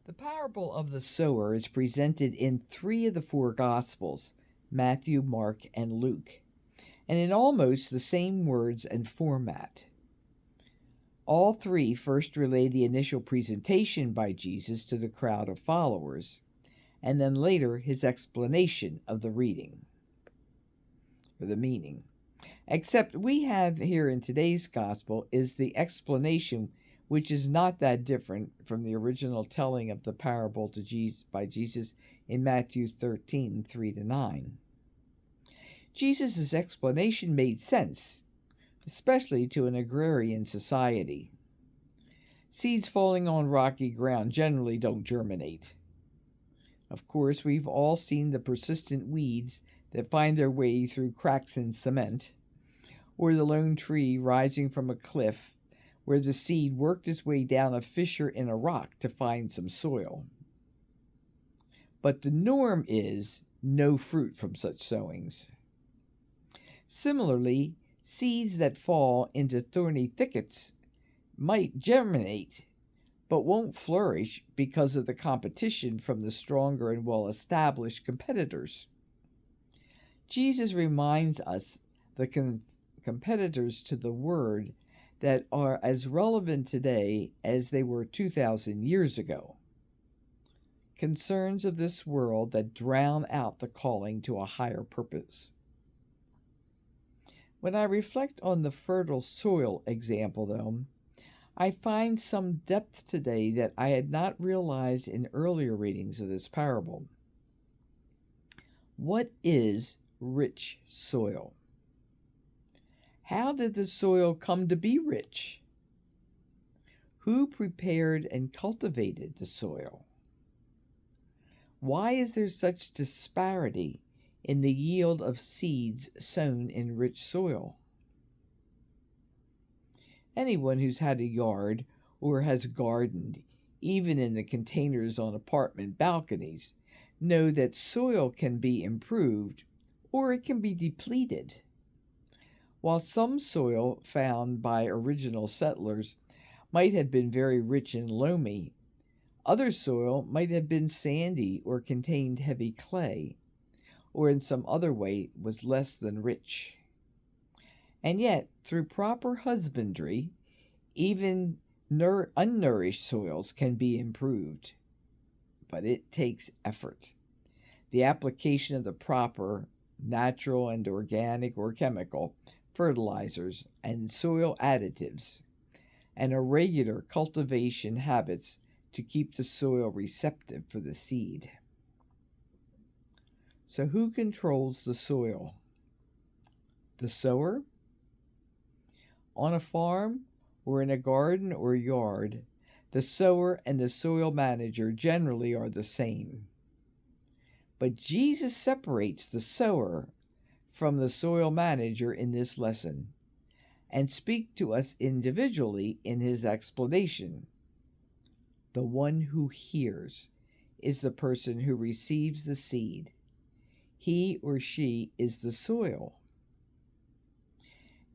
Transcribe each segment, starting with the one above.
The parable of the sower is presented in three of the four Gospels, Matthew, Mark, and Luke, and in almost the same words and format. All three first relay the initial presentation by Jesus to the crowd of followers, and then later his explanation of the reading, or the meaning. Except we have here in today's Gospel is the explanation, which is not that different from the original telling of the parable by Jesus in Matthew 13, 3-9. Jesus' explanation made sense, especially to an agrarian society. Seeds falling on rocky ground generally don't germinate. Of course, we've all seen the persistent weeds that find their way through cracks in cement, or the lone tree rising from a cliff where the seed worked its way down a fissure in a rock to find some soil. But the norm is no fruit from such sowings. Similarly, seeds that fall into thorny thickets might germinate, but won't flourish because of the competition from the stronger and well-established competitors. Jesus reminds us the competitors to the Word that are as relevant today as they were 2,000 years ago. Concerns of this world that drown out the calling to a higher purpose. When I reflect on the fertile soil example, though, I find some depth today that I had not realized in earlier readings of this parable. What is rich soil? How did the soil come to be rich? Who prepared and cultivated the soil? Why is there such disparity in the yield of seeds sown in rich soil? Anyone who's had a yard or has gardened, even in the containers on apartment balconies, know that soil can be improved or it can be depleted. While some soil found by original settlers might have been very rich and loamy, other soil might have been sandy or contained heavy clay, or in some other way was less than rich. And yet, through proper husbandry, even unnourished soils can be improved. But it takes effort. The application of the proper natural and organic or chemical fertilizers and soil additives, and a regular cultivation habits to keep the soil receptive for the seed. So who controls the soil? The sower? On a farm or in a garden or yard, the sower and the soil manager generally are the same. But Jesus separates the sower from the soil manager in this lesson and speak to us individually in his explanation. The one who hears is the person who receives the seed. He or she is the soil.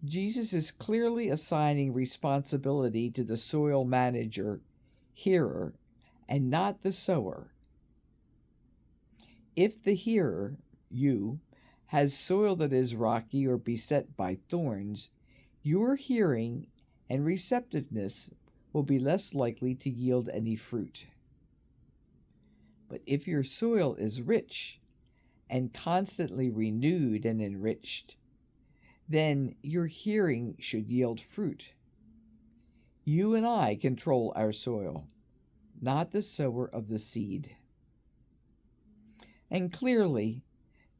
Jesus is clearly assigning responsibility to the soil manager, hearer, and not the sower. If the hearer, you, has soil that is rocky or beset by thorns, your hearing and receptiveness will be less likely to yield any fruit. But if your soil is rich and constantly renewed and enriched, then your hearing should yield fruit. You and I control our soil, not the sower of the seed. And clearly,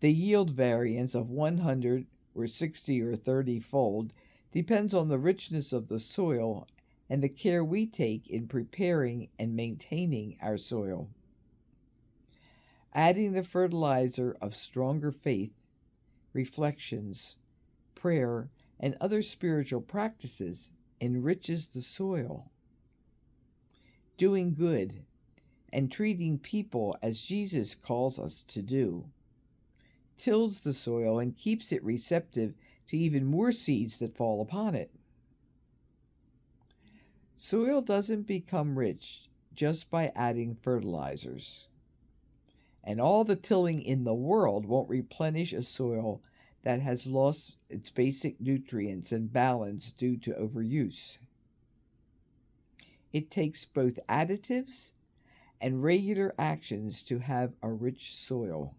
the yield variance of 100 or 60 or 30-fold depends on the richness of the soil and the care we take in preparing and maintaining our soil. Adding the fertilizer of stronger faith, reflections, prayer, and other spiritual practices enriches the soil. Doing good and treating people as Jesus calls us to do tills the soil and keeps it receptive to even more seeds that fall upon it. Soil doesn't become rich just by adding fertilizers. And all the tilling in the world won't replenish a soil that has lost its basic nutrients and balance due to overuse. It takes both additives and regular actions to have a rich soil.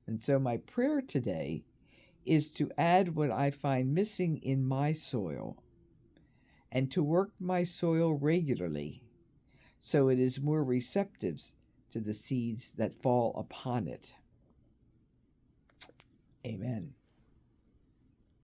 And so, my prayer today is to add what I find missing in my soil and to work my soil regularly so it is more receptive to the seeds that fall upon it. Amen.